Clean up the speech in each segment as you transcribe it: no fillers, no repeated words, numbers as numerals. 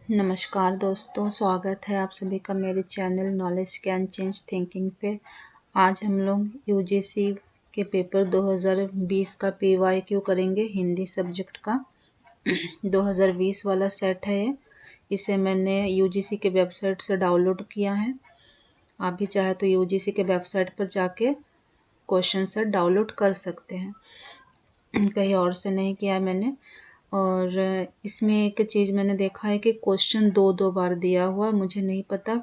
नमस्कार दोस्तों, स्वागत है आप सभी का मेरे channel knowledge can change thinking पे। आज हम लोग यूजीसी के पेपर 2020 का पीवाईक्यू करेंगे हिंदी सब्जेक्ट का। 2020 वाला सेट है ये। इसे मैंने यूजीसी के वेबसाइट से डाउनलोड किया है। आप भी चाहे तो यूजीसी के वेबसाइट पर जाके क्वेश्चन सेट डाउनलोड कर सकते हैं। कहीं और से नहीं किया है मैंने। और इसमें एक चीज़ मैंने देखा है कि क्वेश्चन दो बार दिया हुआ है। मुझे नहीं पता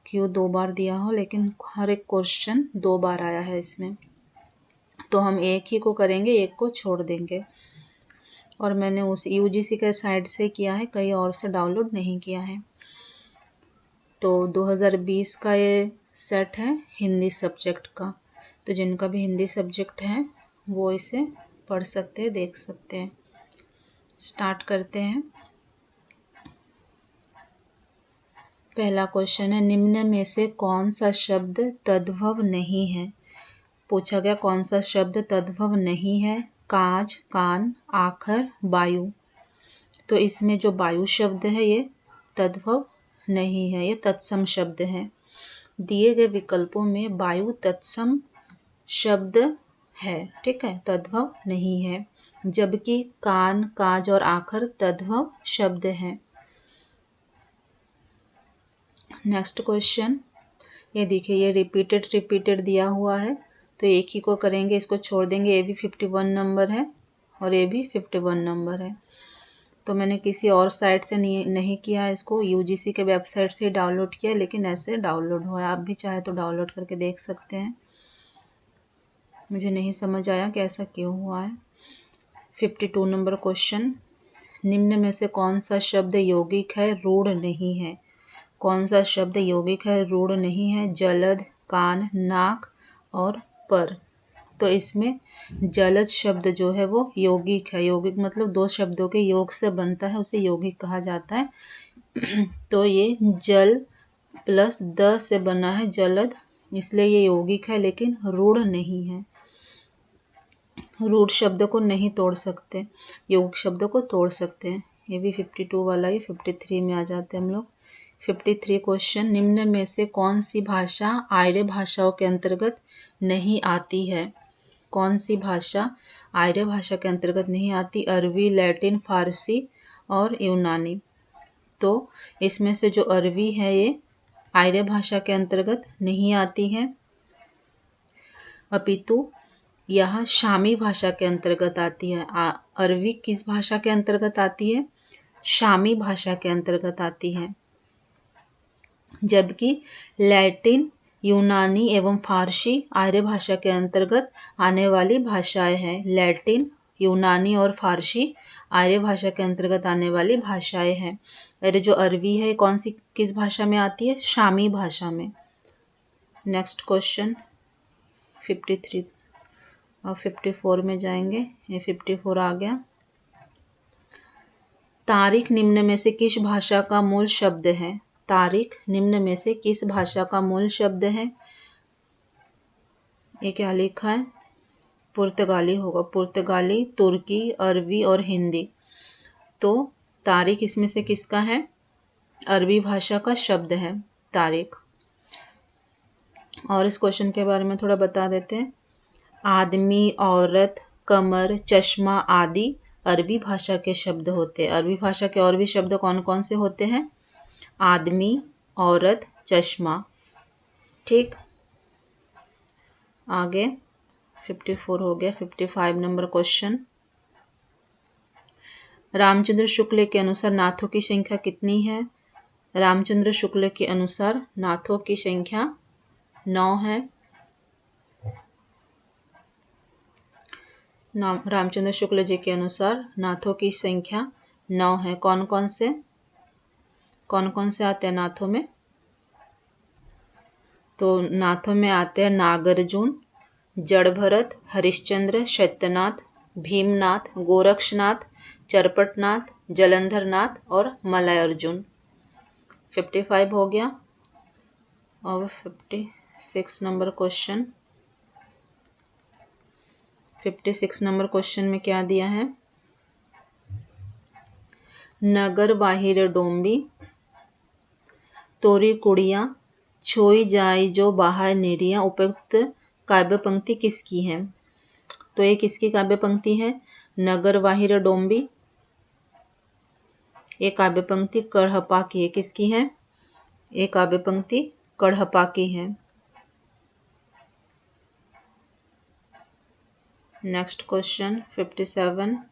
क्यों 2 बार दिया हो, लेकिन हर एक क्वेश्चन 2 बार आया है इसमें। तो हम एक ही को करेंगे, एक को छोड़ देंगे। और मैंने उस यूजीसी के साइट से किया है, कहीं और से डाउनलोड नहीं किया है। तो 2020 का ये सेट है हिंदी सब्जेक्ट का। तो जिनका भी हिंदी सब्जेक्ट है वो इसे पढ़ सकते हैं, देख सकते हैं। स्टार्ट करते हैं। पहला क्वेश्चन है, निम्न में से कौन सा शब्द तद्भव नहीं है? पूछा गया कौन सा शब्द तद्भव नहीं है। काज, कान, आखर, वायु। तो इसमें जो वायु शब्द है ये तद्भव नहीं है, ये तत्सम शब्द है। दिए गए विकल्पों में वायु तत्सम शब्द है, ठीक है, तद्भव नहीं है। जबकि कान, काज और आखर तद्भव शब्द हैं। नेक्स्ट क्वेश्चन, ये देखिए, ये रिपीटेड दिया हुआ है, तो एक ही को करेंगे, इसको छोड़ देंगे। ये भी 51 नंबर है और ये भी 51 नंबर है। तो मैंने किसी और साइट से नहीं किया है, इसको यूजीसी के वेबसाइट से डाउनलोड किया, लेकिन ऐसे डाउनलोड हुआ है। आप भी चाहे तो डाउनलोड करके देख सकते हैं। मुझे नहीं समझ आया कि ऐसा क्यों हुआ है। 52 नंबर क्वेश्चन, निम्न में से कौन सा शब्द यौगिक है, रूढ़ नहीं है? कौन सा शब्द यौगिक है, रूढ़ नहीं है? जलद, कान, नाक और पर। तो इसमें जलद शब्द जो है वो यौगिक है। यौगिक मतलब 2 शब्दों के योग से बनता है, उसे यौगिक कहा जाता है। तो ये जल प्लस द से बना है, जलद, इसलिए ये यौगिक है, लेकिन रूढ़ नहीं है। रूढ़ शब्द को नहीं तोड़ सकते, यौगिक शब्द को तोड़ सकते हैं। ये भी 52 वाला ही 53 में आ जाते हैं हम लोग। 53 क्वेश्चन, निम्न में से कौन सी भाषा आर्य भाषाओं के अंतर्गत नहीं आती है? कौन सी भाषा आर्य भाषा के अंतर्गत नहीं आती? अरबी, लैटिन, फारसी और यूनानी। तो इसमें से जो अरबी है ये आर्य भाषा के अंतर्गत नहीं आती है, अपितु यह शामी भाषा के अंतर्गत आती है। अरबी किस भाषा के अंतर्गत आती है? शामी भाषा के अंतर्गत आती है। जबकि लैटिन, यूनानी एवं फारसी आर्य भाषा के अंतर्गत आने वाली भाषाएं हैं। लैटिन, यूनानी और फारसी आर्य भाषा के अंतर्गत आने वाली भाषाएं हैं। और जो अरबी है कौन सी किस भाषा में आती है? शामी भाषा में। नेक्स्ट क्वेश्चन 53 और 54 में जाएंगे। ये 54 आ गया। तारीख निम्न में से किस भाषा का मूल शब्द है? तारीख निम्न में से किस भाषा का मूल शब्द है? ये क्या लिखा है? पुर्तगाली होगा। पुर्तगाली, तुर्की, अरबी और हिंदी। तो तारीख इसमें से किसका है? अरबी भाषा का शब्द है तारीख। और इस क्वेश्चन के बारे में थोड़ा बता देते हैं। आदमी, औरत, कमर, चश्मा आदि अरबी भाषा के शब्द होते हैं। अरबी भाषा के और भी शब्द कौन कौन से होते हैं? आदमी, औरत, चश्मा। ठीक, आगे 54 हो गया। 55 नंबर क्वेश्चन, रामचंद्र शुक्ल के अनुसार नाथों की संख्या कितनी है? रामचंद्र शुक्ल के अनुसार नाथों की संख्या 9 है। रामचंद्र शुक्ल जी के अनुसार नाथों की संख्या 9 है। कौन कौन से आते हैं नाथों में? तो नाथों में आते हैं नागार्जुन, जड़भरत, हरिश्चंद्र, सत्यनाथ, भीमनाथ, गोरक्षनाथ, चरपटनाथ, जलंधरनाथ और मलयार्जुन। 55 हो गया। और 56 नंबर क्वेश्चन, 56 नंबर क्वेश्चन में क्या दिया है? नगर बाहिर डोंबी तोरी कुड़िया छोई जाई जो बाहर नेरिया उपयुक्त काव्य पंक्ति किसकी है? तो ये किसकी काव्य पंक्ति है? नगर वाहिर डोम्बी। ये काव्य पंक्ति कढ़पा की है। किसकी है? ये काव्य पंक्ति कढ़पा की है। Next question 57।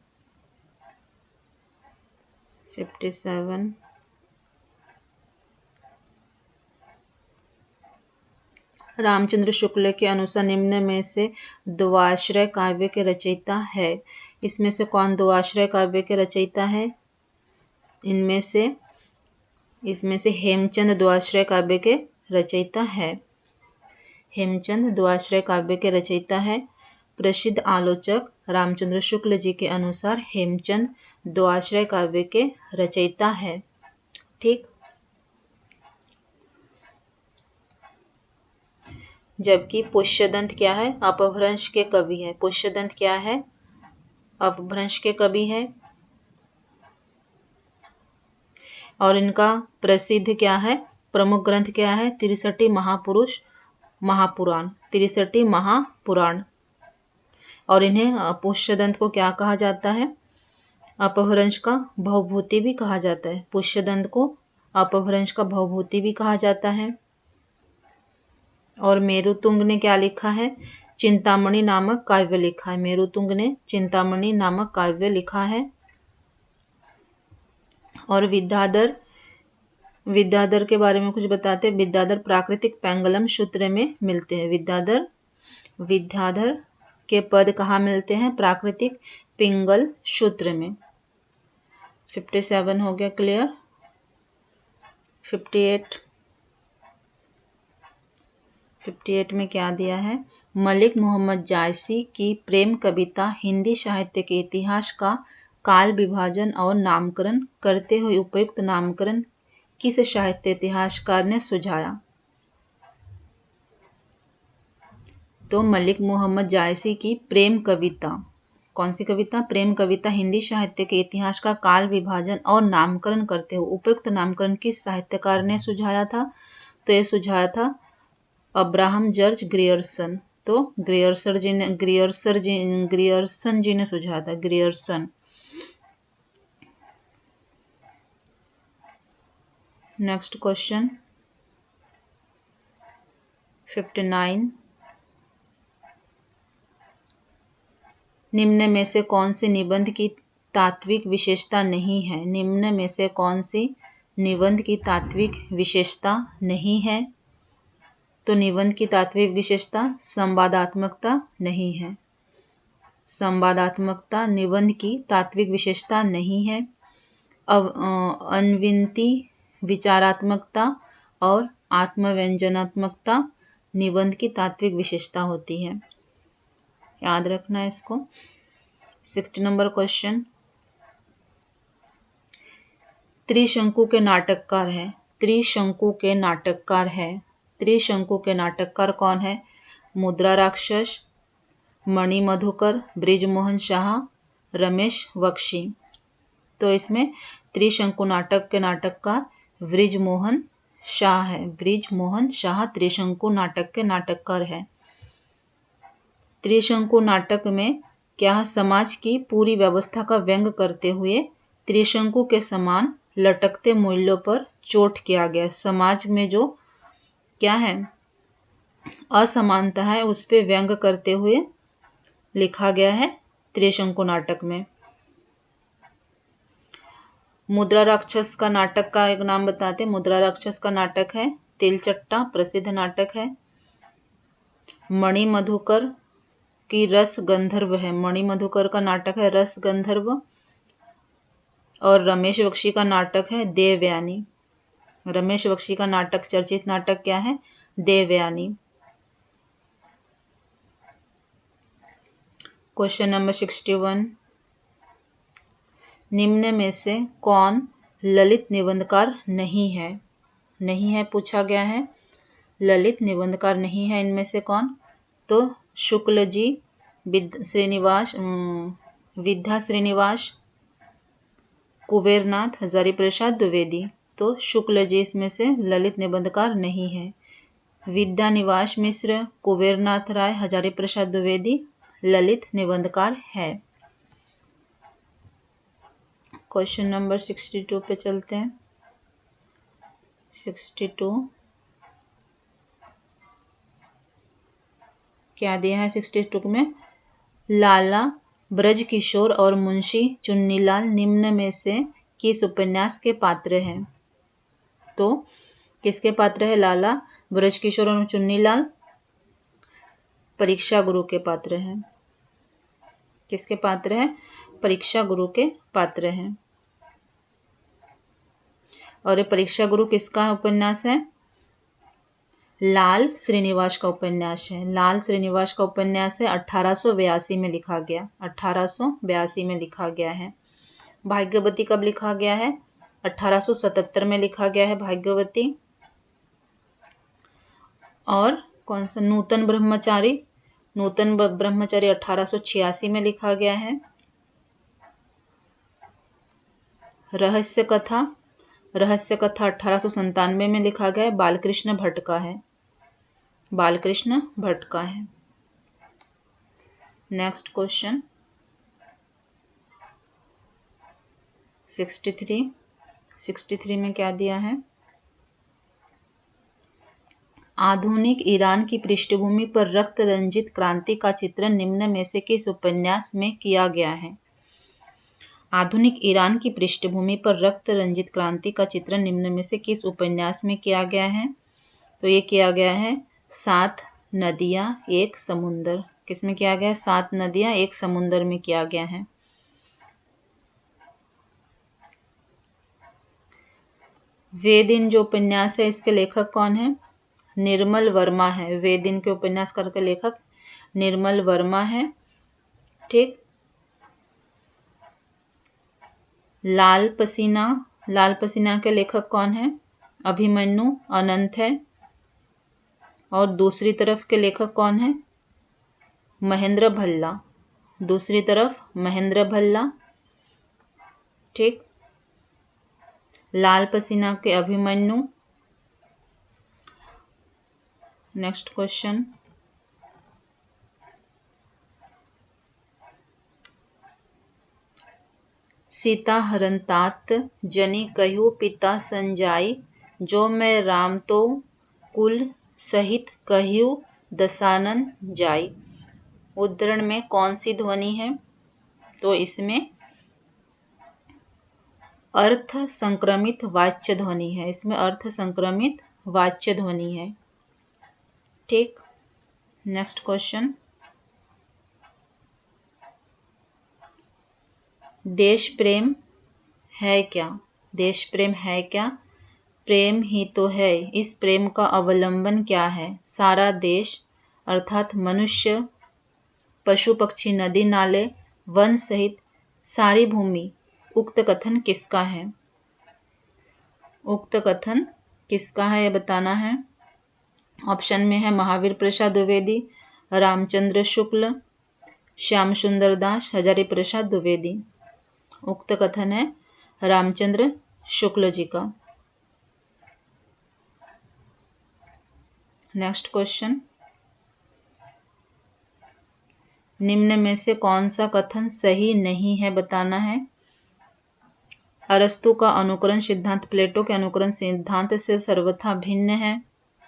रामचंद्र शुक्ल के अनुसार निम्न में से द्वाश्रय काव्य के रचयिता है। इसमें से कौन द्वाश्रय काव्य के रचयिता है? इसमें से हेमचंद द्वाश्रय काव्य के रचयिता है। हेमचंद द्वाश्रय काव्य के रचयिता है। प्रसिद्ध आलोचक रामचंद्र शुक्ल जी के अनुसार हेमचंद द्वाश्रय काव्य के रचयिता है। ठीक। जबकि पुष्यदंत क्या है? अपभ्रंश के कवि है। पुष्यदंत क्या है? अपभ्रंश के कवि है। और इनका प्रसिद्ध क्या है? प्रमुख ग्रंथ क्या है? 63 महापुराण। 63 महापुराण। और इन्हें पुष्यदंत को क्या कहा जाता है? अपभ्रंश का भवभूति भी कहा जाता है। पुष्यदंत को अपभ्रंश का भवभूति भी कहा जाता है। और मेरुतुंग ने क्या लिखा है? चिंतामणि नामक काव्य लिखा है। मेरुतुंग ने चिंतामणि नामक काव्य लिखा है। और विद्याधर के बारे में कुछ बताते हैं। विद्याधर प्राकृतिक पेंगलम सूत्र में मिलते हैं। विद्याधर के पद कहाँ मिलते हैं? प्राकृतिक पिंगल सूत्र में। 57 हो गया क्लियर। 58 में क्या दिया है? मलिक मोहम्मद जायसी की प्रेम कविता हिंदी साहित्य के इतिहास का काल विभाजन और नामकरण करते हुए उपयुक्त नामकरण किस साहित्य इतिहासकार ने सुझाया? तो मलिक मोहम्मद जायसी की प्रेम कविता, कौन सी कविता? प्रेम कविता हिंदी साहित्य के इतिहास का काल विभाजन और नामकरण करते हुए उपयुक्त नामकरण किस साहित्यकार ने सुझाया था? तो ये सुझाया था अब्राहम जॉर्ज ग्रियर्सन। तो ग्रियर्सन जी ने सुझाया था। ग्रियर्सन। Next question 59। निम्न में से कौन सी निबंध की तात्विक विशेषता नहीं है? निम्न में से कौन सी निबंध की तात्विक विशेषता नहीं है? तो निबंध की तात्विक विशेषता संवादात्मकता नहीं है। संवादात्मकता निबंध की तात्विक विशेषता नहीं है। अन्विन्ति विचारात्मकता और आत्मव्यंजनात्मकता निबंध की तात्विक विशेषता होती है। याद रखना है इसको। 60 नंबर क्वेश्चन। त्रिशंकु के नाटककार है। त्रिशंकु के नाटककार है। त्रिशंकु के नाटककार कौन है? मुद्रा राक्षस, मणि मधुकर, बृजमोहन शाह, रमेश बख्शी। तो इसमें त्रिशंकु नाटक के नाटककार बृजमोहन शाह है। बृजमोहन शाह त्रिशंकु नाटक के नाटककार है। त्रिशंकु नाटक में क्या समाज की पूरी व्यवस्था का व्यंग करते हुए त्रिशंकु के समान लटकते मूल्यों पर चोट किया गया। समाज में जो क्या है असमानता है उस पे व्यंग करते हुए लिखा गया है त्रिशंकु नाटक में। मुद्रा राक्षस का नाटक का एक नाम बताते हैं। मुद्रा राक्षस का नाटक है तिलचट्टा, प्रसिद्ध नाटक है। मणि मधुकर की रस गंधर्व है। मणि मधुकर का नाटक है रस गंधर्व। और रमेश बख्शी का नाटक है देवयानी। रमेश बख्शी का नाटक, चर्चित नाटक क्या है? देवयानी। Question number 61। निम्न में से कौन ललित निबंधकार नहीं है? नहीं है पूछा गया है। ललित निबंधकार नहीं है इनमें से कौन? तो शुक्ल जी, विद्या श्रीनिवास, कुबेरनाथ, हजारी प्रसाद द्विवेदी। तो शुक्ल जी इसमें से ललित निबंधकार नहीं है। विद्यानिवास मिश्र, कुबेरनाथ राय, हजारी प्रसाद द्विवेदी ललित निबंधकार है। क्वेश्चन नंबर 62 पे चलते हैं। 62 क्या दिया है? 62 में लाला ब्रजकिशोर और मुंशी चुन्नीलाल निम्न में से किस उपन्यास के पात्र हैं? तो किसके पात्र है? लाला ब्रजकिशोर और चुन्नीलाल परीक्षा गुरु के पात्र हैं। किसके पात्र हैं? परीक्षा गुरु के पात्र हैं। और ये परीक्षा गुरु किसका उपन्यास है? लाल श्रीनिवास का उपन्यास है। लाल श्रीनिवास का उपन्यास है, 1882 में लिखा गया। 1882 में लिखा गया है। भाग्यवती कब लिखा गया है? 1877 में लिखा गया है भाग्यवती। और कौन सा? नूतन ब्रह्मचारी। नूतन ब्रह्मचारी 1886 में लिखा गया है। रहस्य कथा 1897 में लिखा गया है। बालकृष्ण भट्ट का है। बालकृष्ण भट्ट का है। नेक्स्ट क्वेश्चन 63 में क्या दिया है? आधुनिक ईरान की पृष्ठभूमि पर रक्त रंजित क्रांति का चित्रण निम्न में से किस उपन्यास में किया गया है? आधुनिक ईरान की पृष्ठभूमि पर रक्त रंजित क्रांति का चित्रण निम्न में से किस उपन्यास में किया गया है? तो ये किया गया है 7 नदियां एक समुंदर। किसमें किया गया है? 7 नदियां एक समुंदर में किया गया है। वेदिन जो उपन्यास है इसके लेखक कौन है? निर्मल वर्मा है। वेदिन के उपन्यासकार के लेखक निर्मल वर्मा है। ठीक। लाल पसीना के लेखक कौन है? अभिमन्यु अनंत है। और दूसरी तरफ के लेखक कौन है? महेंद्र भल्ला। दूसरी तरफ महेंद्र भल्ला। ठीक। लाल पसीना के अभिमन्यु। नेक्स्ट क्वेश्चन सीता हरण तात जनी कहू पिता संजाई, जो मैं राम तो कुल सहित कहू दसानन जाई। उद्धरण में कौन सी ध्वनि है? तो इसमें अर्थ संक्रमित वाच्य ध्वनि है। इसमें अर्थ संक्रमित वाच्य ध्वनि है। ठीक। नेक्स्ट क्वेश्चन देश प्रेम है क्या? देश प्रेम है क्या? प्रेम ही तो है। इस प्रेम का अवलंबन क्या है? सारा देश अर्थात मनुष्य, पशु पक्षी, नदी नाले, वन सहित सारी भूमि। उक्त कथन किसका है? उक्त कथन किसका है यह बताना है। ऑप्शन में है महावीर प्रसाद द्विवेदी, रामचंद्र शुक्ल, श्याम सुंदर दास, हजारी प्रसाद द्विवेदी। उक्त कथन है रामचंद्र शुक्ल जी का। नेक्स्ट क्वेश्चन निम्न में से कौन सा कथन सही नहीं है बताना है। अरस्तु का अनुकरण सिद्धांत प्लेटो के अनुकरण सिद्धांत से सर्वथा भिन्न है।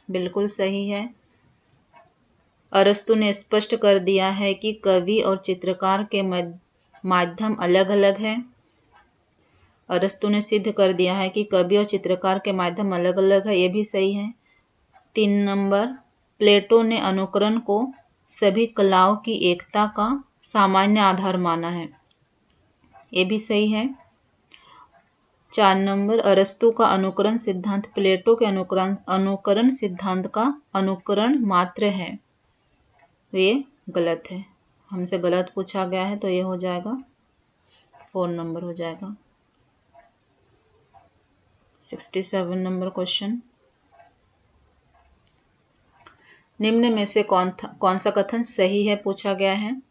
बिल्कुल सही है। अरस्तु ने स्पष्ट कर दिया है कि कवि और चित्रकार के माध्यम अलग अलग है। अरस्तु ने सिद्ध कर दिया है कि कवि और चित्रकार के माध्यम अलग अलग है। ये भी सही है। 3 नंबर प्लेटो ने अनुकरण को सभी कलाओं की एकता का सामान्य आधार माना है। ये भी सही है। 4 नंबर अरस्तु का अनुकरण सिद्धांत प्लेटो के अनुकरण सिद्धांत का अनुकरण मात्र है। तो ये गलत है। हमसे गलत पूछा गया है तो ये हो जाएगा 4 नंबर हो जाएगा। 67 नंबर क्वेश्चन निम्न में से कौन सा कथन सही है पूछा गया है।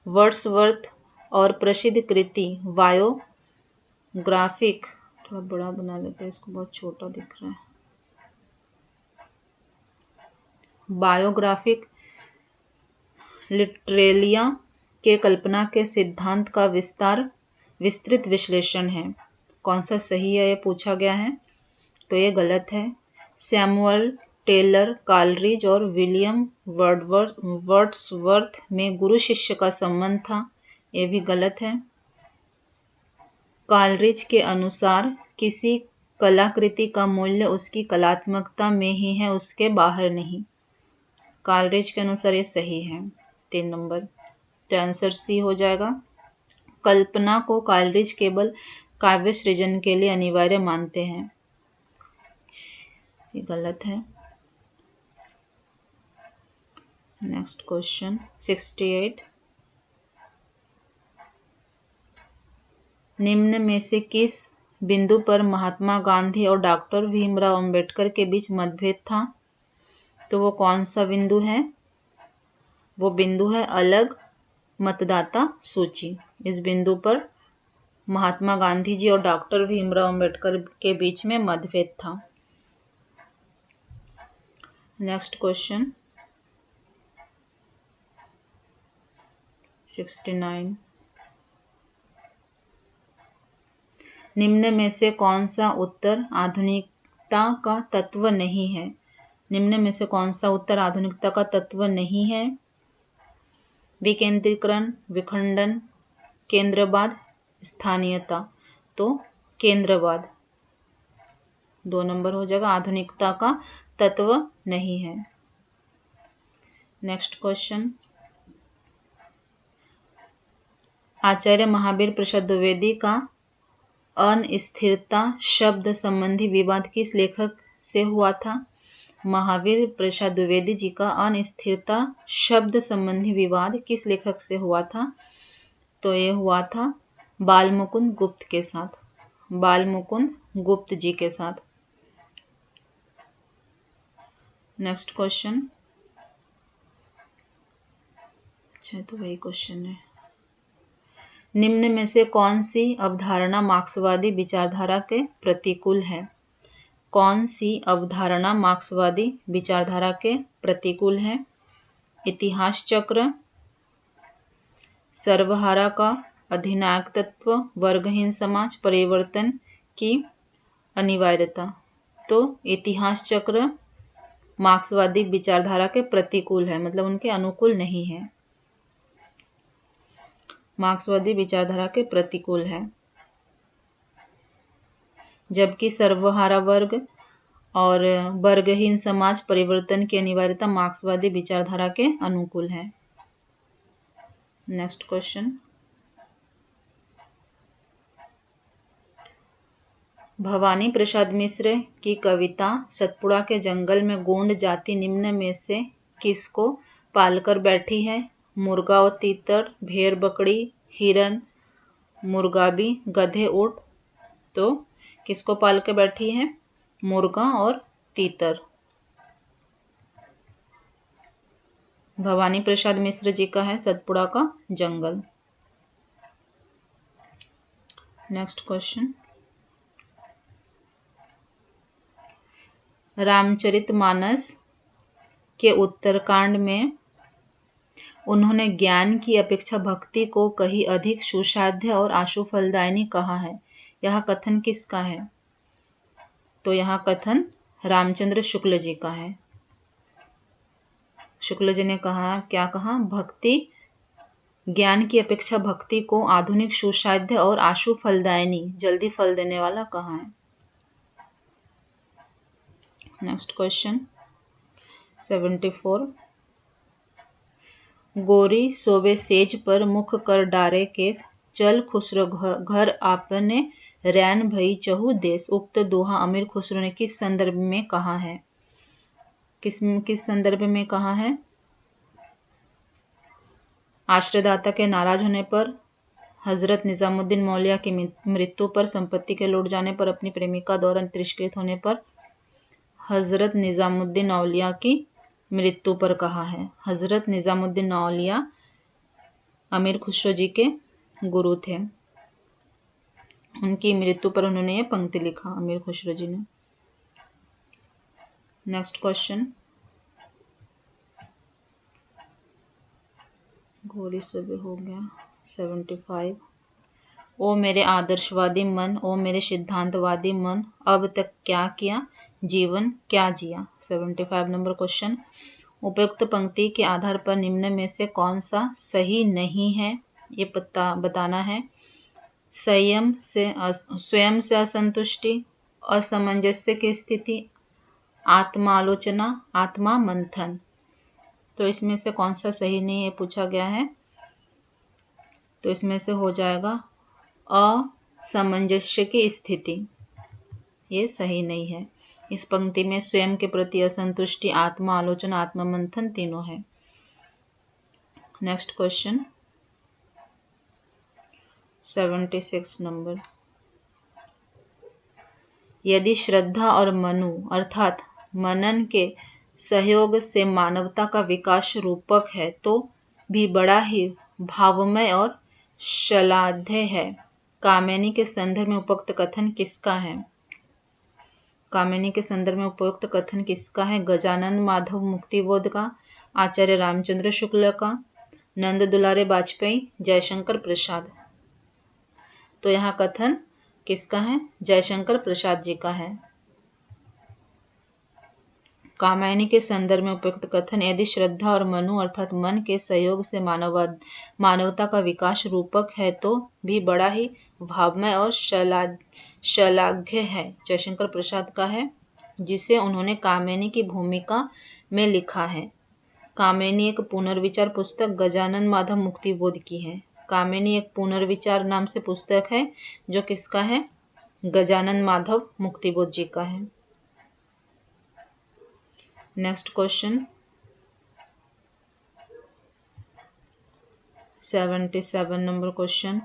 वर्ड्सवर्थ और प्रसिद्ध कृति बायोग्राफिक थोड़ा बड़ा बना लेते हैं, इसको बहुत छोटा दिख रहा है। बायोग्राफिक लिटरेलिया के कल्पना के सिद्धांत का विस्तृत विश्लेषण है। कौन सा सही है ये पूछा गया है, तो ये गलत है। सैमुअल टेलर कालरिज और विलियम वर्ड्सवर्थ में गुरु शिष्य का संबंध था, ये भी गलत है। कालरिज के अनुसार किसी कलाकृति का मूल्य उसकी कलात्मकता में ही है, उसके बाहर नहीं। कालरिज के अनुसार ये सही है। 3 नंबर, तो आंसर सी हो जाएगा। कल्पना को कालरिज केवल काव्य सृजन के लिए अनिवार्य मानते हैं, ये गलत है। Next question 68। निम्न में से किस बिंदु पर महात्मा गांधी और डॉक्टर भीमराव अंबेडकर के बीच मतभेद था, तो वो कौन सा बिंदु है? वो बिंदु है अलग मतदाता सूची। इस बिंदु पर महात्मा गांधी जी और डॉक्टर भीमराव अंबेडकर के बीच में मतभेद था। Next question 69। निम्न में से कौन सा उत्तर आधुनिकता का तत्व नहीं है? निम्न में से कौन सा उत्तर आधुनिकता का तत्व नहीं है? विकेंद्रीकरण, विखंडन, केंद्रवाद, स्थानीयता, तो केंद्रवाद 2 नंबर हो जाएगा। आधुनिकता का तत्व नहीं है। नेक्स्ट क्वेश्चन आचार्य महावीर प्रसाद द्विवेदी का अस्थिरता शब्द संबंधी विवाद किस लेखक से हुआ था? महावीर प्रसाद द्विवेदी जी का अस्थिरता शब्द संबंधी विवाद किस लेखक से हुआ था? तो ये हुआ था बालमुकुंद गुप्त के साथ, बालमुकुंद गुप्त जी के साथ। नेक्स्ट क्वेश्चन, अच्छा तो वही क्वेश्चन है। निम्न में से कौन सी अवधारणा मार्क्सवादी विचारधारा के प्रतिकूल है? कौन सी अवधारणा मार्क्सवादी विचारधारा के प्रतिकूल है? इतिहास चक्र, सर्वहारा का अधिनायक तत्व, वर्गहीन समाज, परिवर्तन की अनिवार्यता। तो इतिहास चक्र मार्क्सवादी विचारधारा के प्रतिकूल है, मतलब उनके अनुकूल नहीं है, मार्क्सवादी विचारधारा के प्रतिकूल है। जबकि सर्वहारा वर्ग और वर्गहीन समाज, परिवर्तन की अनिवार्यता मार्क्सवादी विचारधारा के अनुकूल है। नेक्स्ट क्वेश्चन, भवानी प्रसाद मिश्र की कविता सतपुड़ा के जंगल में गोंड जाति निम्न में से किसको पालकर बैठी है? मुर्गा और तीतर, भेड़ बकरी, हिरन, मुर्गाबी, गधे ऊंट। तो किसको पाल के बैठी है? मुर्गा और तीतर। भवानी प्रसाद मिश्र जी का है सतपुड़ा का जंगल। नेक्स्ट क्वेश्चन, रामचरितमानस के उत्तरकांड में उन्होंने ज्ञान की अपेक्षा भक्ति को कहीं अधिक सुसाध्य और आशु फलदायिनी कहा है। यह कथन किसका है? तो यह कथन रामचंद्र शुक्ल जी का है। शुक्ल जी ने कहा, क्या कहा? भक्ति, ज्ञान की अपेक्षा भक्ति को आधुनिक सुसाध्य और आशु फलदायिनी, जल्दी फल देने वाला कहा है। Next question 74। गोरी सोबे सेज पर मुख कर डारे के चल खुसरो घर आपने रैन भई चहु देश। उक्त दोहा अमीर खुसरो ने किस संदर्भ में कहा है? किस संदर्भ में कहा है? आश्रयदाता के नाराज होने पर, हजरत निजामुद्दीन मौलिया की मृत्यु पर, संपत्ति के लौट जाने पर, अपनी प्रेमिका द्वारा तिरस्कृत होने पर। हजरत निजामुद्दीन औलिया की मृत्यु पर कहा है। हजरत निजामुद्दीन औलिया अमीर खुसरो जी के गुरु थे। उनकी मृत्यु पर उन्होंने ये पंक्ति लिखा, अमीर खुसरो जी ने। नेक्स्ट क्वेश्चन, घोड़ी सब हो गया 75। ओ मेरे आदर्शवादी मन, ओ मेरे सिद्धांतवादी मन, अब तक क्या किया, जीवन क्या जिया। 75 नंबर क्वेश्चन, उपयुक्त पंक्ति के आधार पर निम्न में से कौन सा सही नहीं है ये बताना है। स्वयं से असंतुष्टि, असमंजस्य की स्थिति, आत्मा आलोचना, आत्मा मंथन। तो इसमें से कौन सा सही नहीं है पूछा गया है। तो इसमें से हो जाएगा असमंजस्य की स्थिति, ये सही नहीं है। इस पंक्ति में स्वयं के प्रति असंतुष्टि, आत्मा आलोचना, आत्मा मंथन तीनों है। नेक्स्ट क्वेश्चन 76 नंबर, यदि श्रद्धा और मनु अर्थात मनन के सहयोग से मानवता का विकास रूपक है तो भी बड़ा ही भावमय और श्लाघ्य है। कामिनी के संदर्भ में उपयुक्त कथन किसका है। कामिनी के संदर्भ में उपयुक्त कथन किसका है। गजानन माधव मुक्तिबोध का, आचार्य रामचंद्र शुक्ल का, नंद दुलारे वाजपेयी, जयशंकर प्रसाद। तो यहाँ कथन किसका है, जयशंकर प्रसाद जी का है। कामिनी के संदर्भ में उपयुक्त कथन, यदि श्रद्धा और मनु अर्थात मन के सहयोग से मानवता का विकास रूपक है तो भी बड़ा ही भावमय और श्लाघ्य है, जयशंकर प्रसाद का है, जिसे उन्होंने कामिनी की भूमिका में लिखा है। कामिनी एक पुनर्विचार पुस्तक गजानन माधव मुक्तिबोध की है। कामिनी एक पुनर्विचार नाम से पुस्तक है जो किसका है, गजानन माधव मुक्तिबोध जी का है। नेक्स्ट क्वेश्चन 77 नंबर क्वेश्चन,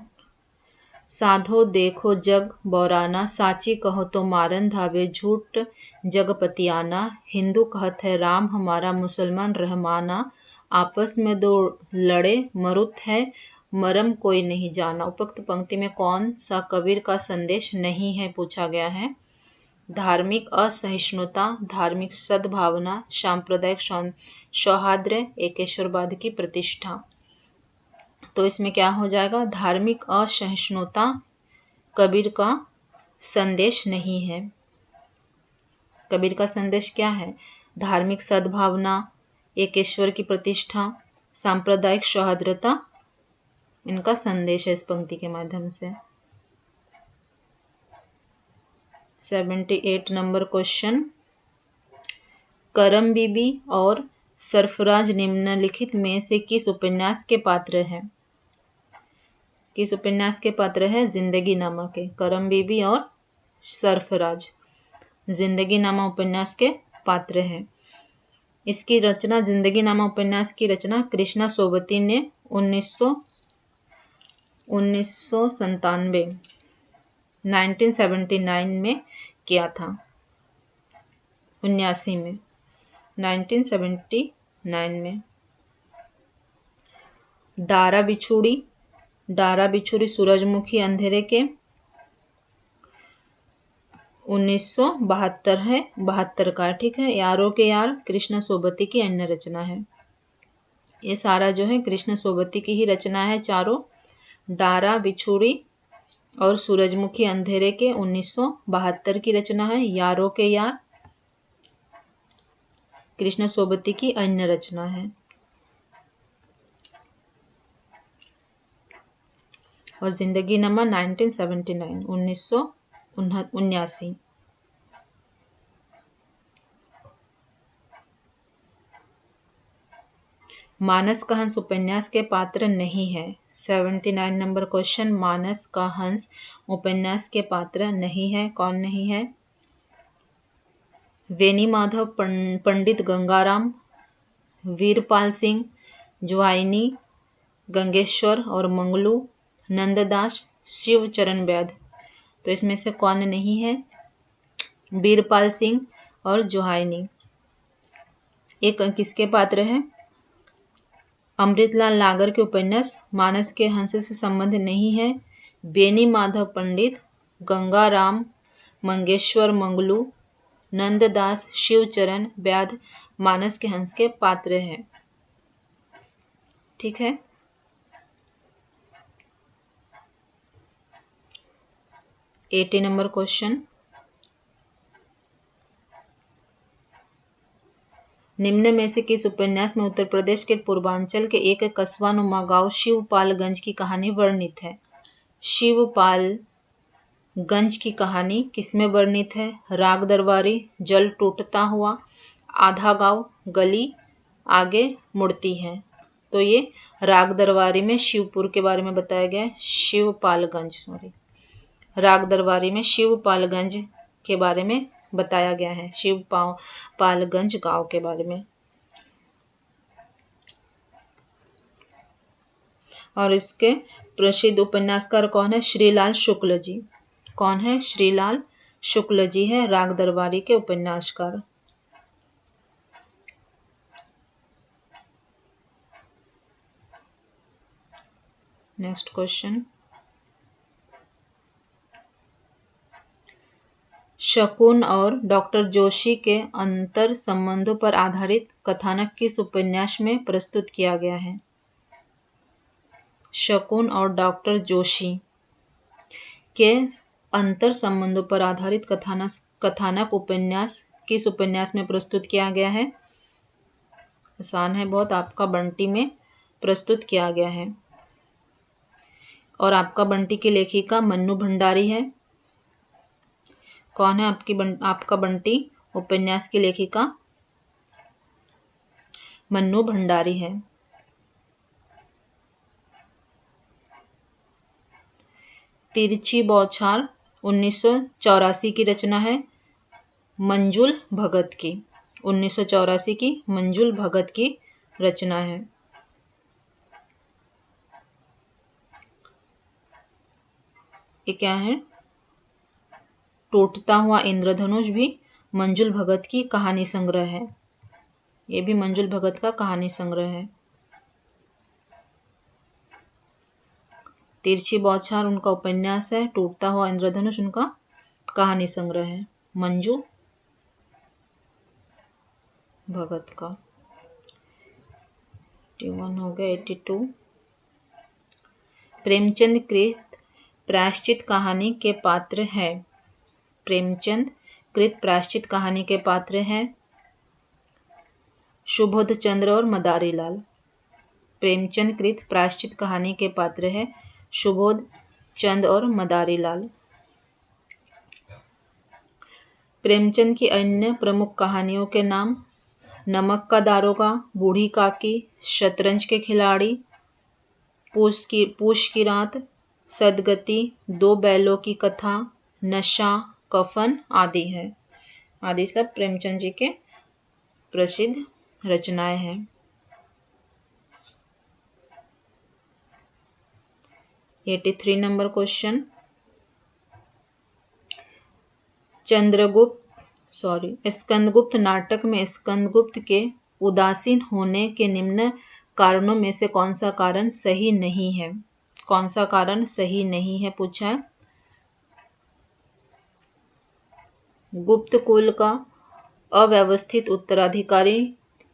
साधो देखो जग बौराना, साची कहो तो मारन धावे, झूठ जगपतियाना, हिंदू कहत है राम हमारा, मुसलमान रहमाना, आपस में दो लड़े मरुत है, मरम कोई नहीं जाना। उपयुक्त पंक्ति में कौन सा कबीर का संदेश नहीं है पूछा गया है। धार्मिक असहिष्णुता, धार्मिक सद्भावना, सांप्रदायिक सौहार्द्र, एकेश्वरवाद की प्रतिष्ठा। तो इसमें क्या हो जाएगा, धार्मिक असहिष्णुता कबीर का संदेश नहीं है। कबीर का संदेश क्या है, धार्मिक सद्भावना, एकेश्वर की प्रतिष्ठा, सांप्रदायिक सौहार्द्रता, इनका संदेश है इस पंक्ति के माध्यम से। 78 नंबर क्वेश्चन, करम बीबी और सरफराज निम्नलिखित में से किस उपन्यास के पात्र हैं। किस उपन्यास के पात्र है, जिंदगी नामा के। करम बीबी और सरफराज जिंदगी नामा उपन्यास के पात्र हैं। इसकी रचना, जिंदगी नामा उपन्यास की रचना कृष्णा सोबती ने 1979 में किया था। 1979 में। डारा बिछुड़ी सूरजमुखी अंधेरे के 1972 है, 72 का, ठीक है। यारों के यार कृष्ण सोबती की अन्य रचना है। ये सारा जो है कृष्ण सोबती की ही रचना है चारों। डारा बिछुड़ी और सूरजमुखी अंधेरे के 1972 की रचना है। यारों के यार कृष्ण सोबती की अन्य रचना है। और जिंदगी नामा 1979। मानस का हंस उपन्यास के पात्र नहीं है। 79 नंबर क्वेश्चन, मानस का हंस उपन्यास के पात्र नहीं है। कौन नहीं है? वेनी माधव, पंडित गंगाराम, वीरपाल सिंह, ज्वाइनी, गंगेश्वर और मंगलू, नंददास, शिवचरण वैद्य। तो इसमें से कौन नहीं है? वीरपाल सिंह और जोहाइनी। एक किसके पात्र है? अमृतलाल नागर के उपन्यास मानस के हंस से संबंध नहीं है। बेनी माधव पंडित गंगाराम मंगेश्वर मंगलू, नंददास शिवचरण व्याध मानस के हंस के पात्र हैं। ठीक है। 80 नंबर क्वेश्चन, निम्न में से किस उपन्यास में उत्तर प्रदेश के पूर्वांचल के एक कस्बा नुमा गांव शिवपालगंज की कहानी वर्णित है? शिवपालगंज की कहानी किसमें वर्णित है? राग दरबारी, जल टूटता हुआ, आधा गांव, गली आगे मुड़ती है। तो ये राग दरबारी में शिवपुर के बारे में बताया गया है। राग दरबारी में शिवपालगंज के बारे में बताया गया है, शिवपालगंज गांव के बारे में। और इसके प्रसिद्ध उपन्यासकार कौन है? श्रीलाल शुक्ल जी। कौन है? श्रीलाल शुक्ल जी है राग दरबारी के उपन्यासकार। नेक्स्ट क्वेश्चन, शकुन और डॉक्टर जोशी के अंतर संबंधों पर आधारित कथानक किस उपन्यास में प्रस्तुत किया गया है? शकुन और डॉक्टर जोशी के अंतर संबंधों पर आधारित कथानक उपन्यास किस उपन्यास में प्रस्तुत किया गया है? आसान है बहुत, आपका बंटी में प्रस्तुत किया गया है। और आपका बंटी की लेखिका मन्नू भंडारी है। कौन है आपका बंटी उपन्यास की लेखिका? मन्नू भंडारी है। तिरछी बौछार 1984 की रचना है, मंजुल भगत की। 1984 की मंजुल भगत की रचना है। ये क्या है? टूटता हुआ इंद्रधनुष भी मंजुल भगत की कहानी संग्रह है। ये भी मंजुल भगत का कहानी संग्रह है। तिरछी बौछार उनका उपन्यास है, टूटता हुआ इंद्रधनुष उनका कहानी संग्रह है, मंजू भगत का। 81 हो गया। 82, प्रेमचंद कृत प्रायश्चित कहानी के पात्र है। प्रेमचंद कृत प्रायश्चित कहानी के पात्र हैं सुबोध चंद्र और मदारी लाल। प्रेमचंद कृत प्रायश्चित कहानी के पात्र है सुबोध चंद और मदारी लाल। प्रेमचंद की अन्य प्रमुख कहानियों के नाम: नमक का दारोगा, बूढ़ी काकी, शतरंज के खिलाड़ी, पूछ की रात, सदगति, दो बैलों की कथा, नशा, कफन आदि है। आदि सब प्रेमचंद जी के प्रसिद्ध रचनाएं हैं। एटी 3 नंबर क्वेश्चन, स्कंदगुप्त नाटक में स्कंदगुप्त के उदासीन होने के निम्न कारणों में से कौन सा कारण सही नहीं है? कौन सा कारण सही नहीं है पूछा है। गुप्त कुल का अव्यवस्थित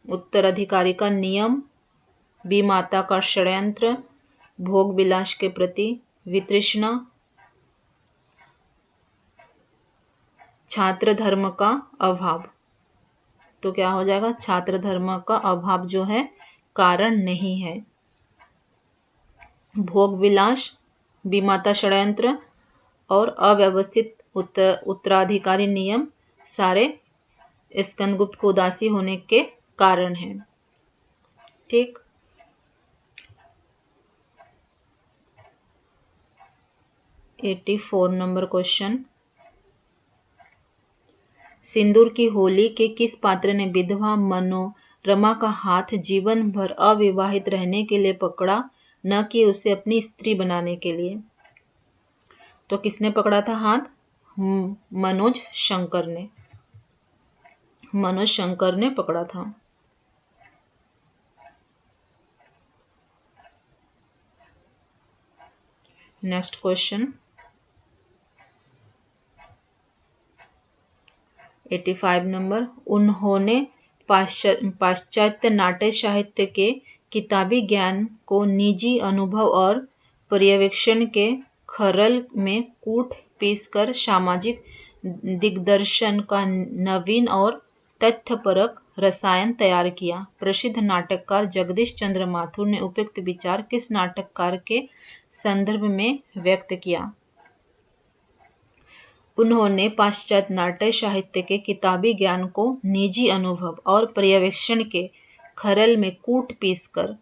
उत्तराधिकारी का नियम, विमाता का षड्यंत्र, भोग विलास के प्रति वितृष्णा, छात्र धर्म का अभाव। तो क्या हो जाएगा? छात्र धर्म का अभाव जो है कारण नहीं है। भोग विलास, विमाता षड्यंत्र और अव्यवस्थित उत्तराधिकारी नियम सारे स्कंदगुप्त को उदासी होने के कारण हैं। ठीक। एटी 4 नंबर क्वेश्चन, सिंदूर की होली के किस पात्र ने विधवा मनोरमा का हाथ जीवन भर अविवाहित रहने के लिए पकड़ा, न कि उसे अपनी स्त्री बनाने के लिए? तो किसने पकड़ा था हाथ? मनोज शंकर ने पकड़ा था। नेक्स्ट क्वेश्चन, 85 नंबर, उन्होंने पाश्चात्य नाट्य साहित्य के किताबी ज्ञान को निजी अनुभव और पर्यवेक्षण के खरल में कूट पीसकर सामाजिक दिग्दर्शन का नवीन और तथ्यपरक रसायन तैयार किया। प्रसिद्ध नाटककार जगदीश चंद्र माथुर ने उपयुक्त विचार किस नाटककार के संदर्भ में व्यक्त किया? उन्होंने पाश्चात्य नाट्य साहित्य के किताबी ज्ञान को निजी अनुभव और पर्यवेक्षण के खरल में कूट पीसकर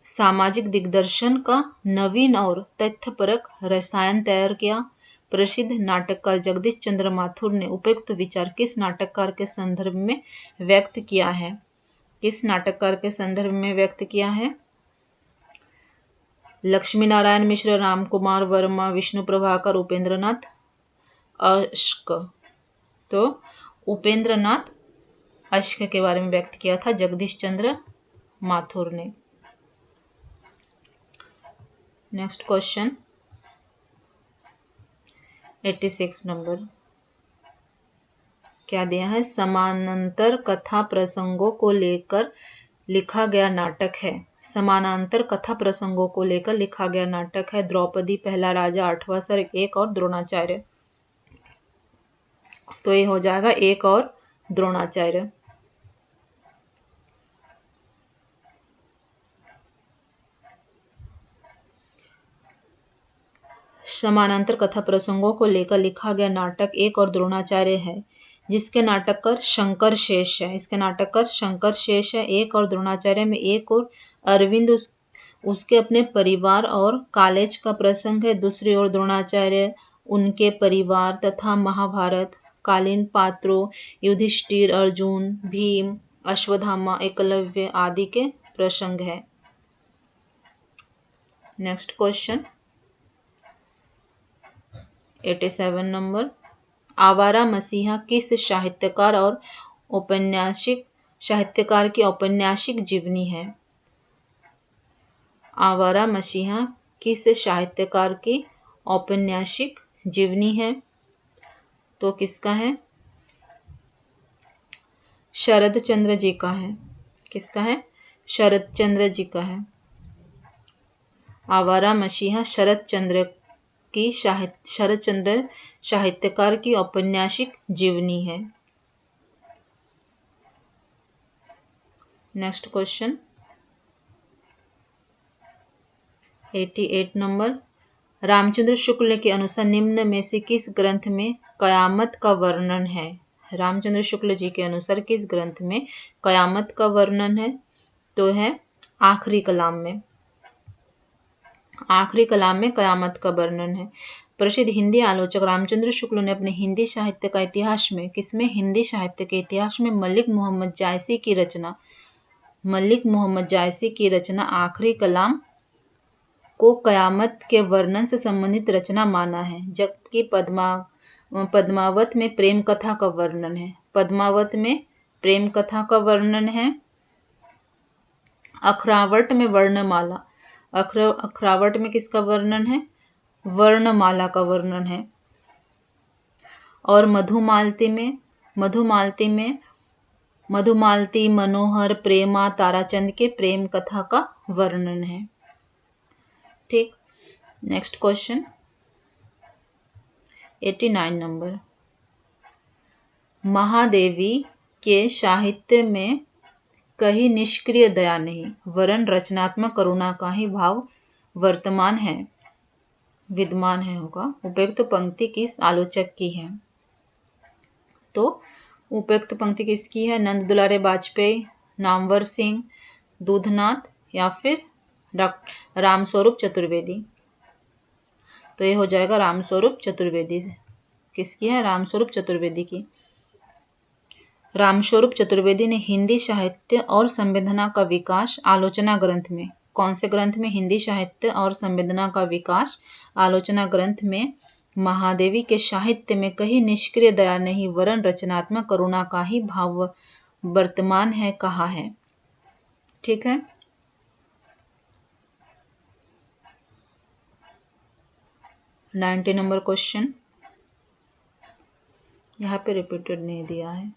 सामाजिक दिग्दर्शन का नवीन और तथ्यपरक रसायन तैयार किया। प्रसिद्ध नाटककार जगदीश चंद्र माथुर ने उपयुक्त विचार किस नाटककार के संदर्भ में व्यक्त किया है? किस नाटककार के संदर्भ में व्यक्त किया है? लक्ष्मी नारायण मिश्र, रामकुमार वर्मा, विष्णु प्रभाकर, उपेंद्रनाथ अश्क। तो उपेंद्रनाथ अश्क के बारे में व्यक्त किया था जगदीश चंद्र माथुर ने। नेक्स्ट क्वेश्चन 86 नंबर, क्या दिया है? समानांतर कथा प्रसंगों को लेकर लिखा गया नाटक है। समानांतर कथा प्रसंगों को लेकर लिखा गया नाटक है द्रौपदी, पहला राजा, आठवां सर्ग, एक और द्रोणाचार्य। तो ये हो जाएगा एक और द्रोणाचार्य। समानांतर कथा प्रसंगों को लेकर लिखा गया नाटक एक और द्रोणाचार्य है, जिसके नाटककार शंकर शेष है। इसके नाटककार शंकर शेष है। एक और द्रोणाचार्य में एक और अरविंद उसके अपने परिवार और कॉलेज का प्रसंग है। दूसरी ओर द्रोणाचार्य उनके परिवार तथा महाभारत कालीन पात्रों युधिष्ठिर, अर्जुन, भीम, अश्वत्थामा, एकलव्य आदि के प्रसंग है। नेक्स्ट क्वेश्चन 87 नंबर, आवारा मसीहा किस साहित्यकार और साहित्यकार की औपन्यासिक जीवनी है? आवारा मसीहा किस साहित्यकार की औपन्यासिक जीवनी है? तो किसका है? शरद चंद्र जी का है। किसका है? शरद चंद्र जी का है। आवारा मसीहा शरद चंद्र साहित्यकार की औपन्यासिक जीवनी है। Next question 88 number, Ramchandra Shukla के अनुसार निम्न में से किस ग्रंथ में कयामत का वर्णन है? रामचंद्र शुक्ल जी के अनुसार किस ग्रंथ में कयामत का वर्णन है? तो है आखिरी कलाम में। आखिरी कलाम में कयामत का वर्णन है। प्रसिद्ध हिंदी आलोचक रामचंद्र शुक्ल ने अपने हिंदी साहित्य का इतिहास में किसमें? हिंदी साहित्य के इतिहास में मलिक मोहम्मद जायसी की रचना आखिरी कलाम को कयामत के वर्णन से संबंधित रचना माना है। जबकि पद्मावत में प्रेम कथा का वर्णन है। पद्मावत में प्रेम कथा का वर्णन है। अखरावट में वर्णमाला, अखरावट में किसका वर्णन है? वर्णमाला का वर्णन है। और मधुमालती मनोहर प्रेमा ताराचंद के प्रेम कथा का वर्णन है। ठीक। नेक्स्ट क्वेश्चन 89 नंबर, महादेवी के साहित्य में कहीं निष्क्रिय दया नहीं वरन रचनात्मक करुणा का ही भाव विद्यमान है होगा। उपयुक्त पंक्ति किस आलोचक की है? तो उपयुक्त पंक्ति किसकी है? नंद दुलारे बाजपेयी, नामवर सिंह, दूधनाथ या फिर रामस्वरूप चतुर्वेदी। तो ये हो जाएगा रामस्वरूप चतुर्वेदी। किसकी है? रामस्वरूप चतुर्वेदी की। रामस्वरूप चतुर्वेदी ने हिंदी साहित्य और संवेदना का विकास आलोचना ग्रंथ में, कौन से ग्रंथ में? हिंदी साहित्य और संवेदना का विकास आलोचना ग्रंथ में महादेवी के साहित्य में कहीं निष्क्रिय दया नहीं वरन रचनात्मक करुणा का ही भाव वर्तमान है कहा है। ठीक है। नंबर क्वेश्चन, यहाँ पे रिपीटेड नहीं दिया है।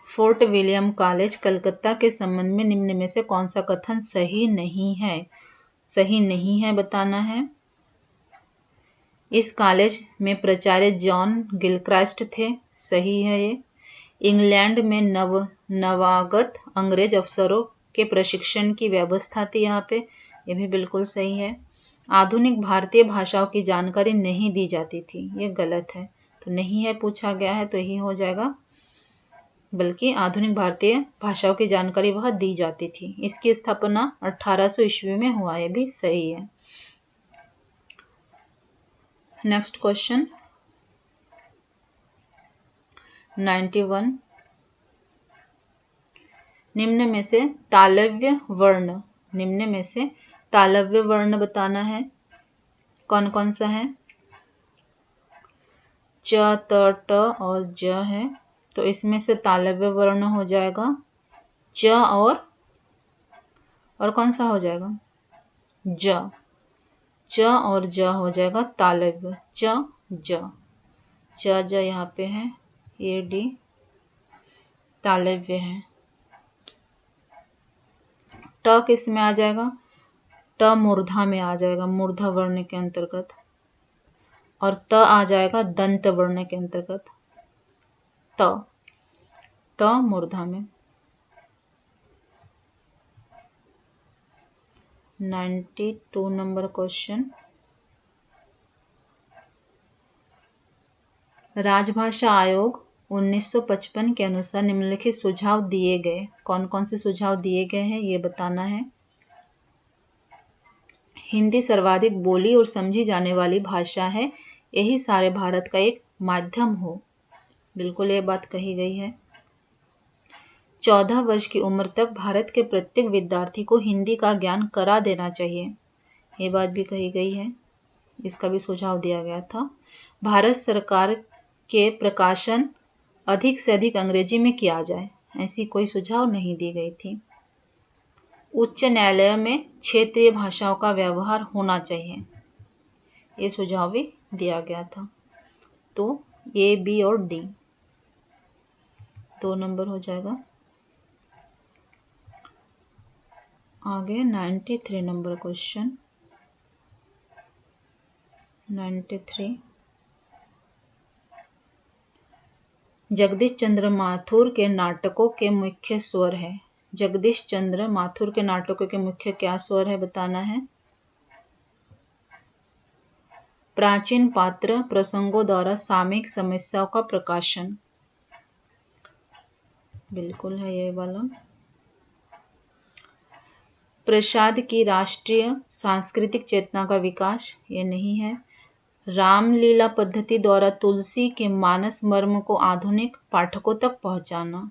फोर्ट विलियम कॉलेज कलकत्ता के संबंध में निम्न में से कौन सा कथन सही नहीं है? सही नहीं है बताना है। इस कॉलेज में प्राचार्य जॉन गिलक्रास्ट थे, सही है ये। इंग्लैंड में नवागत अंग्रेज अफसरों के प्रशिक्षण की व्यवस्था थी यहाँ पे, ये भी बिल्कुल सही है। आधुनिक भारतीय भाषाओं की जानकारी नहीं दी जाती थी, ये गलत है, तो नहीं है पूछा गया है तो यही हो जाएगा। बल्कि आधुनिक भारतीय भाषाओं की जानकारी वह दी जाती थी। इसकी स्थापना 1800 ईस्वी में हुआ, ये भी सही है। नेक्स्ट क्वेश्चन 91, निम्न में से तालव्य वर्ण बताना है। कौन कौन सा है? च, त, ट और ज है, तो इसमें से तालव्य वर्ण हो जाएगा च और कौन सा हो जाएगा? ज। च और ज हो जाएगा तालव्य, च ज। च ज यहाँ पे है, ए डी तालव्य है। ट किस में आ जाएगा? ट मूर्धा में आ जाएगा, मूर्धा वर्ण के अंतर्गत। और त आ जाएगा दंत वर्ण के अंतर्गत, ट मूर्धा में। 92 नंबर क्वेश्चन, राजभाषा आयोग 1955 के अनुसार निम्नलिखित सुझाव दिए गए। कौन कौन से सुझाव दिए गए हैं ये बताना है। हिंदी सर्वाधिक बोली और समझी जाने वाली भाषा है, यही सारे भारत का एक माध्यम हो, बिल्कुल ये बात कही गई है। 14 वर्ष की उम्र तक भारत के प्रत्येक विद्यार्थी को हिंदी का ज्ञान करा देना चाहिए, ये बात भी कही गई है, इसका भी सुझाव दिया गया था। भारत सरकार के प्रकाशन अधिक से अधिक अंग्रेजी में किया जाए, ऐसी कोई सुझाव नहीं दी गई थी। उच्च न्यायालय में क्षेत्रीय भाषाओं का व्यवहार होना चाहिए, ये सुझाव भी दिया गया था। तो ए, बी और डी 2 नंबर हो जाएगा। आगे 93 नंबर क्वेश्चन, 93, जगदीश चंद्र माथुर के नाटकों के मुख्य स्वर है। जगदीश चंद्र माथुर के नाटकों के मुख्य क्या स्वर है बताना है। प्राचीन पात्र प्रसंगों द्वारा सामयिक समस्याओं का प्रकाशन, बिल्कुल है ये वाला। प्रसाद की राष्ट्रीय सांस्कृतिक चेतना का विकास, ये नहीं है। रामलीला पद्धति द्वारा तुलसी के मानस मर्म को आधुनिक पाठकों तक पहुंचाना,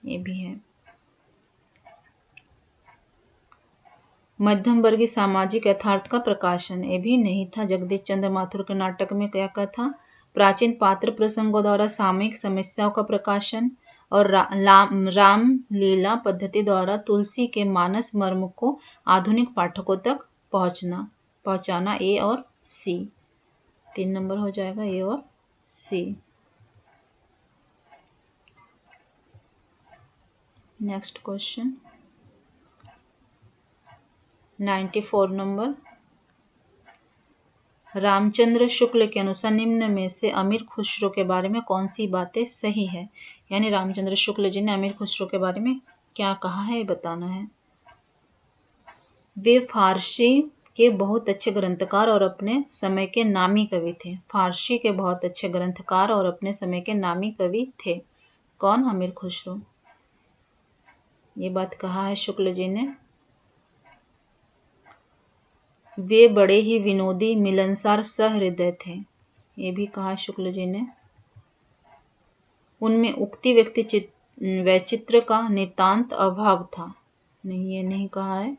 ये भी है। मध्यम वर्गीय सामाजिक यथार्थ का प्रकाशन, ये भी नहीं था। जगदीश चंद्र माथुर के नाटक में क्या क्या था? प्राचीन पात्र प्रसंगों द्वारा सामयिक समस्याओं का प्रकाशन और रामलीला पद्धति द्वारा तुलसी के मानस मर्म को आधुनिक पाठकों तक पहुंचाना, ए और सी 3 नंबर हो जाएगा, ए और सी। Next question 94 number, Ramchandra Shukla के अनुसार निम्न में से अमीर खुसरो के बारे में कौन सी बातें सही है? यानी रामचंद्र शुक्ल जी ने अमीर खुसरो के बारे में क्या कहा है, बताना है। वे फारसी के बहुत अच्छे ग्रंथकार और अपने समय के नामी कवि थे। फारसी के बहुत अच्छे ग्रंथकार और अपने समय के नामी कवि थे। कौन? अमीर खुसरो, ये बात कहा है शुक्ल जी ने। वे बड़े ही विनोदी, मिलनसार, सहृदय थे, ये भी कहा शुक्ल जी ने। उनमें उक्ति वैचित्र का नितांत अभाव था, नहीं ये नहीं कहा है।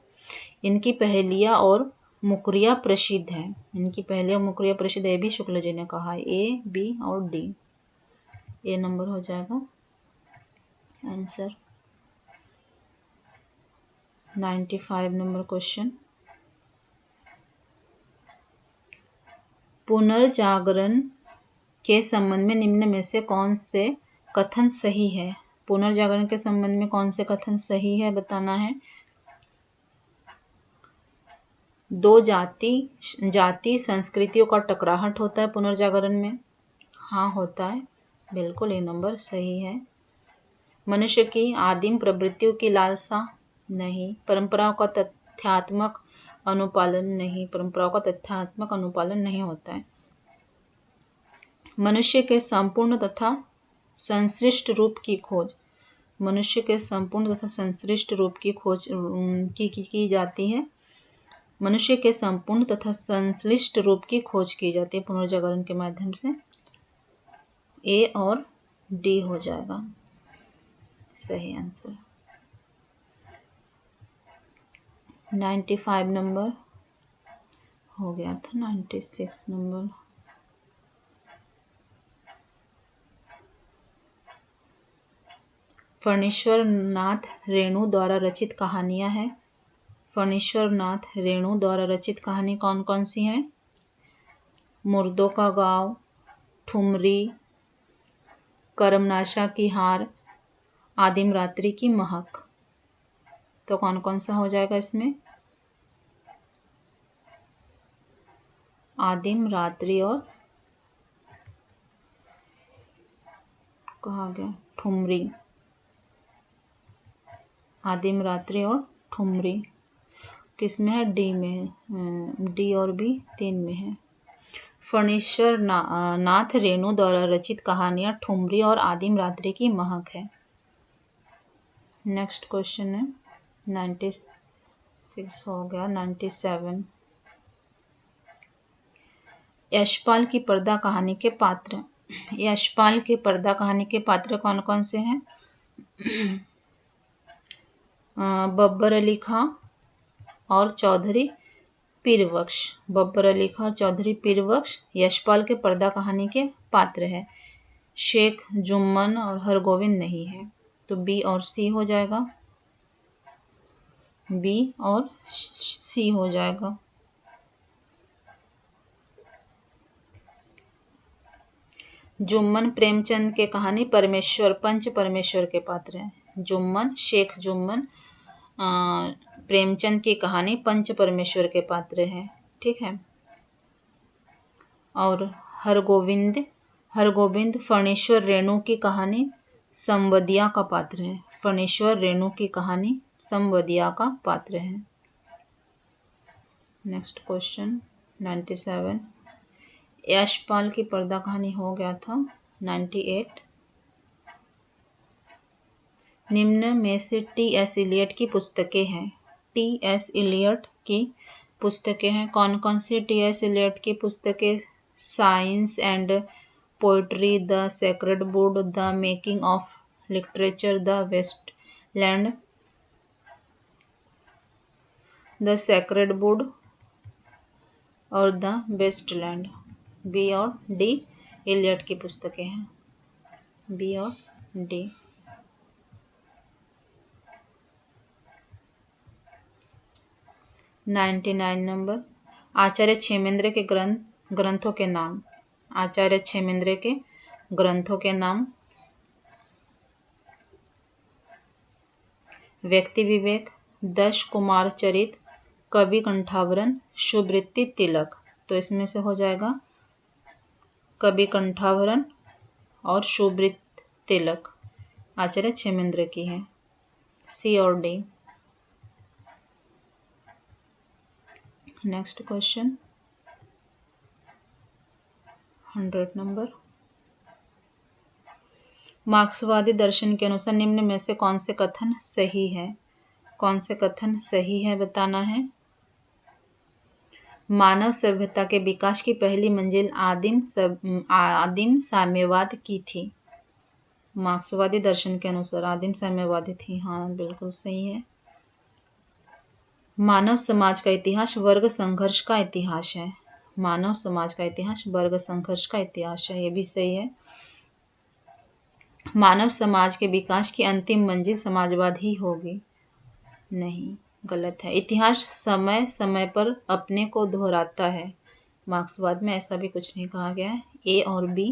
इनकी पहेलियाँ और मुकरियाँ प्रसिद्ध है, इनकी पहेलियाँ मुकरियाँ प्रसिद्ध, ये भी शुक्ल जी ने कहा है। ए, बी और डी, ए नंबर हो जाएगा आंसर। 95 नंबर क्वेश्चन, पुनर्जागरण के संबंध में निम्न में से कौन से कथन सही है? पुनर्जागरण के संबंध में कौन से कथन सही है बताना है। दो जाति संस्कृतियों का टकराहट होता है पुनर्जागरण में। हाँ, होता है, बिल्कुल ये नंबर सही है। मनुष्य की आदिम प्रवृत्तियों की लालसा नहीं। परंपराओं का तथ्यात्मक अनुपालन नहीं। परंपराओं का तथ्यात्मक अनुपालन नहीं होता है। मनुष्य के संपूर्ण तथा संश्लिष्ट रूप की खोज। मनुष्य के संपूर्ण तथा संश्लिष्ट रूप की खोज की जाती है। मनुष्य के संपूर्ण तथा संश्लिष्ट रूप की खोज की जाती है पुनर्जागरण के माध्यम से। ए और डी हो जाएगा सही आंसर। 95 नंबर हो गया था, 96 नंबर। फणीश्वर नाथ रेणु द्वारा रचित कहानियां हैं। फणीश्वर नाथ रेणु द्वारा रचित कहानी कौन कौन सी हैं? मुर्दों का गाँव, ठुमरी, करमनाशा की हार, आदिम रात्रि की महक। तो कौन कौन सा हो जाएगा इसमें? आदिम रात्रि और कहा गया ठुमरी। आदिम रात्रि और ठुमरी किस में है? डी में है। डी और बी 3 में है। फणीश्वर नाथ रेणु द्वारा रचित कहानियां ठुमरी और आदिम रात्रि की महक है। नेक्स्ट क्वेश्चन है 96 हो गया। 97 यशपाल की पर्दा कहानी के पात्र। यशपाल की पर्दा कहानी के पात्र कौन कौन से हैं? बब्बर अली खां और चौधरी पीरबख्श। बब्बर अली खां और चौधरी पीरबख्श यशपाल के पर्दा कहानी के पात्र है। शेख जुम्मन और हरगोविंद नहीं है। तो बी और सी हो जाएगा। बी और सी हो जाएगा। जुम्मन प्रेमचंद के कहानी परमेश्वर पंच परमेश्वर के पात्र हैं। जुम्मन, शेख जुम्मन प्रेमचंद की कहानी पंच परमेश्वर के पात्र हैं। ठीक है। और हरगोविंद फणीश्वर रेणु की कहानी संवदिया का पात्र है। फणीश्वर रेणु की कहानी संवदिया का पात्र है। नेक्स्ट क्वेश्चन 97 यशपाल की पर्दा कहानी हो गया था। 98 निम्न में से टी.एस. इलियट की पुस्तकें हैं। टी.एस. इलियट की पुस्तकें हैं। कौन कौन सी टी.एस. इलियट की पुस्तकें? Science and poetry, the sacred wood, the making of literature, the waste land, the sacred wood और द वेस्टलैंड। बी और डी इलियट की पुस्तकें हैं। बी और डी। नाइन्टी 99 नंबर आचार्य क्षेमेंद्र के ग्रंथों के नाम। आचार्य क्षेमेंद्र के ग्रंथों के नाम। व्यक्ति विवेक, दश कुमार चरित, कवि कंठावरन, शुभवृत्ति तिलक। तो इसमें से हो जाएगा कवि कंठावरन और शुभवृत्ति तिलक आचार्य क्षेमेंद्र की है। सी और डी। नेक्स्ट क्वेश्चन 100 नंबर मार्क्सवादी दर्शन के अनुसार निम्न में से कौन से कथन सही है? कौन से कथन सही है बताना है। मानव सभ्यता के विकास की पहली मंजिल आदिम साम्यवाद की थी। मार्क्सवादी दर्शन के अनुसार आदिम साम्यवादी थी। हाँ, बिल्कुल सही है। मानव समाज का इतिहास वर्ग संघर्ष का इतिहास है। मानव समाज का इतिहास वर्ग संघर्ष का इतिहास है। ये भी सही है। मानव समाज के विकास की अंतिम मंजिल समाजवाद ही होगी। नहीं, गलत है। इतिहास समय समय पर अपने को दोहराता है। मार्क्सवाद में ऐसा भी कुछ नहीं कहा गया है। ए और बी,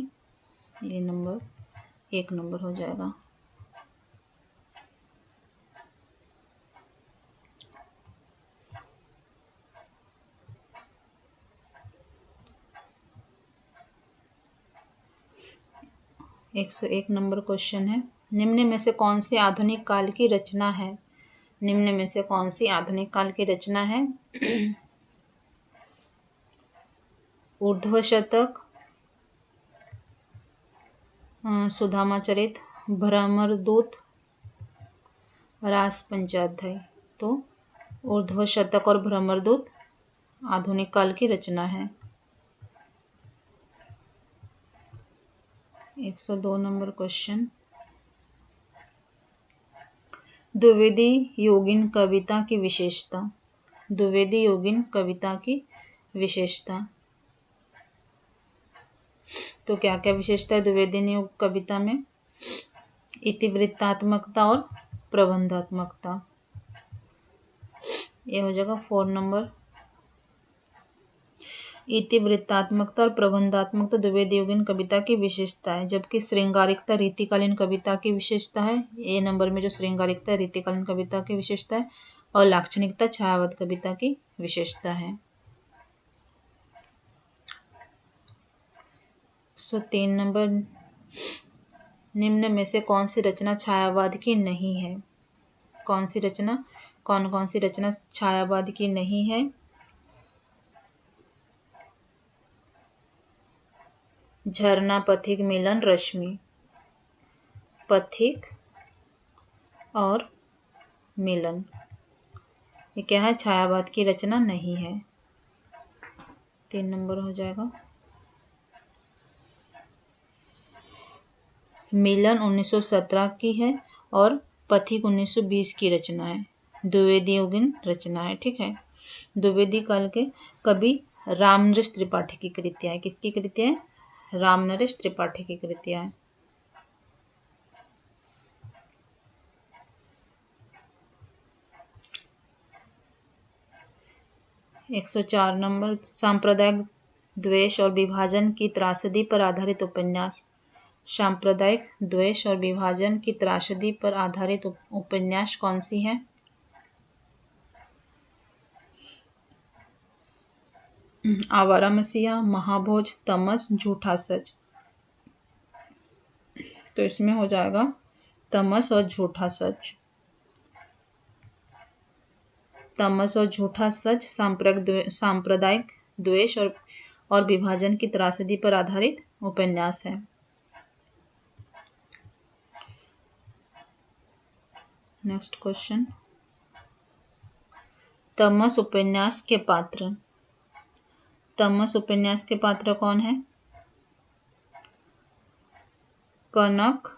ये नंबर 1 नंबर हो जाएगा। एक 101 नंबर क्वेश्चन है, निम्न में से कौन सी आधुनिक काल की रचना है? निम्न में से कौन सी आधुनिक काल की रचना है? ऊर्ध्व शतक, सुधामाचरित, भ्रमरदूत, रास पंचाध्याय। तो ऊर्ध्व शतक और भ्रमरदूत आधुनिक काल की रचना है। 102 नंबर क्वेश्चन, द्विवेदी योगिन कविता की विशेषता। द्विवेदी योगिन कविता की विशेषता। तो क्या क्या विशेषता है द्विवेदी योग कविता में? इतिवृत्तात्मकता और प्रबंधात्मकता। ये हो जाएगा 4 नंबर। इतिवृत्तात्मकता और प्रबंधात्मकता द्विवेदी योगिन कविता की विशेषता है, जबकि श्रृंगारिकता रीतिकालीन कविता की विशेषता है। ए नंबर में जो श्रृंगारिकता है रीतिकालीन कविता की विशेषता है, और लाक्षणिकता छायावाद कविता की विशेषता है। 103 नंबर, निम्न में से कौन सी रचना छायावाद की नहीं है? कौन सी रचना, कौन सी रचना छायावाद की नहीं है? झरना, पथिक, मिलन, रश्मि। पथिक और मिलन, ये क्या है? छायावाद की रचना नहीं है। 3 नंबर हो जाएगा। मिलन 1917 की है और पथिक 1920 की रचना है। द्विवेदी योगिन रचना है, ठीक है। द्विवेदी काल के कवि रामनरेश त्रिपाठी की कृतियां है। किसकी कृतियां है? रामनरेश त्रिपाठी की कृतियां है। 104 नंबर, सांप्रदायिक द्वेष और विभाजन की त्रासदी पर आधारित उपन्यास। सांप्रदायिक द्वेष और विभाजन की त्रासदी पर आधारित उपन्यास कौन सी है? आवारा मसीहा, महाभोज, तमस, झूठा सच। तो इसमें हो जाएगा तमस और झूठा सच। तमस और झूठा सच सांप्रदायिक द्वेष और विभाजन की त्रासदी पर आधारित उपन्यास है। नेक्स्ट क्वेश्चन, तमस उपन्यास के पात्र। तमस उपन्यास के पात्र कौन है? कनक,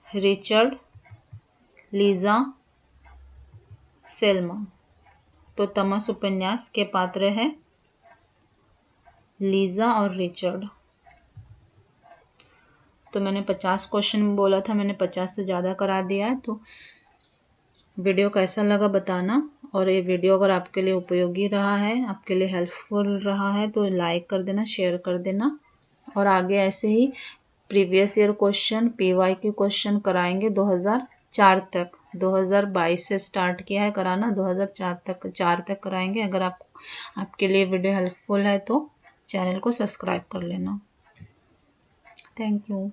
रिचर्ड, लीजा, सेल्मा। तो तमस उपन्यास के पात्र है लीजा और रिचर्ड। तो मैंने 50 क्वेश्चन बोला था, मैंने 50 से ज़्यादा करा दिया है। तो वीडियो कैसा लगा बताना, और ये वीडियो अगर आपके लिए उपयोगी रहा है, आपके लिए हेल्पफुल रहा है, तो लाइक कर देना, शेयर कर देना। और आगे ऐसे ही previous year question, PYQ question कराएंगे 2004 तक। 2022 से स्टार्ट किया है कराना, 2004 तक कराएंगे। अगर आपके लिए वीडियो हेल्पफुल है तो चैनल को सब्सक्राइब कर लेना। Thank you.